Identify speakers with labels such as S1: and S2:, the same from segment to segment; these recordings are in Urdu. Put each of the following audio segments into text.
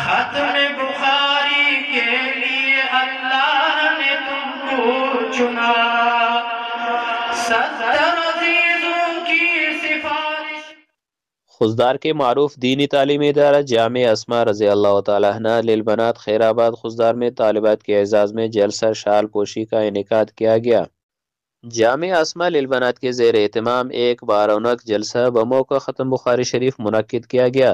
S1: ختم بخاری کے لیے اللہ نے تم کو چنا، 70 عزیزوں کی سفارش۔
S2: خضدار کے معروف دینی تعلیمی ادارہ جامع اسما رضی اللہ تعالیٰ عنہ للبنات خیر آباد خضدار میں طالبات کے اعزاز میں جلسہ شال پوشی کا انعقاد کیا گیا۔ جامع اسما للبنات کے زیر اہتمام ایک بارونق جلسہ بموقع ختم بخاری شریف منعقد کیا گیا،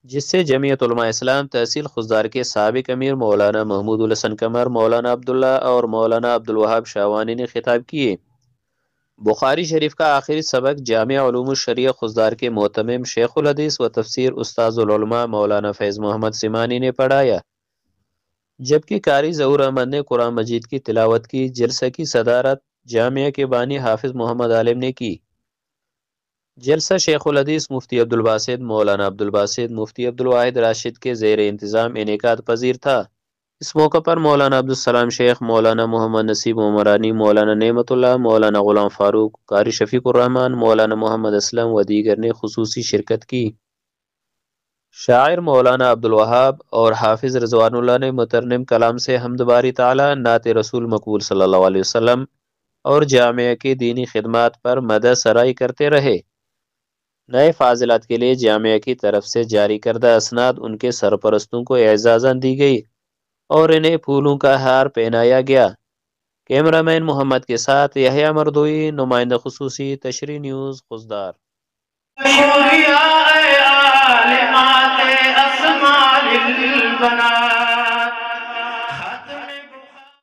S2: جس سے جمعیت علماء اسلام تحصیل خضدار کے سابق امیر مولانا محمود الحسن قمر، مولانا عبداللہ اور مولانا عبدالوہاب شاوانی نے خطاب کیے۔ بخاری شریف کا آخری سبق جامع علوم الشریعہ خضدار کے محتمم شیخ الحدیث و تفسیر استاذ العلماء مولانا فیض محمد سمانی نے پڑھایا، جبکہ قاری ظہور احمد نے قرآن مجید کی تلاوت کی۔ جلسہ کی صدارت جامعہ کے بانی حافظ محمد عالم نے کی۔ جلسہ شیخ الحدیث مفتی عبدالباسط مولانا عبدالباسط مفتی عبدالواحد راشد کے زیر انتظام انعقاد پذیر تھا۔ اس موقع پر مولانا عبدالسلام شیخ، مولانا محمد نصیب عمرانی، مولانا نعمت اللہ، مولانا غلام فاروق، قاری شفیق الرحمن، مولانا محمد اسلم و دیگر نے خصوصی شرکت کی۔ شاعر مولانا عبدالوہاب اور حافظ رضوان اللہ نے مترنم کلام سے حمد باری تعالیٰ، نعت رسول مقبول صلی اللہ علیہ وسلم اور جامعہ کی دینی خدمات پر مدح سرائی کرتے رہے۔ نئے فاضلات کے لیے جامعہ کی طرف سے جاری کردہ اسناد ان کے سرپرستوں کو اعزازاً دی گئی اور انہیں پھولوں کا ہار پہنایا گیا۔ کیمرہ مین محمد کے ساتھ یحییٰ مردوئی، نمائندہ خصوصی تشریح نیوز خضدار۔
S1: شکریہ اے عالمات اسما للبنات۔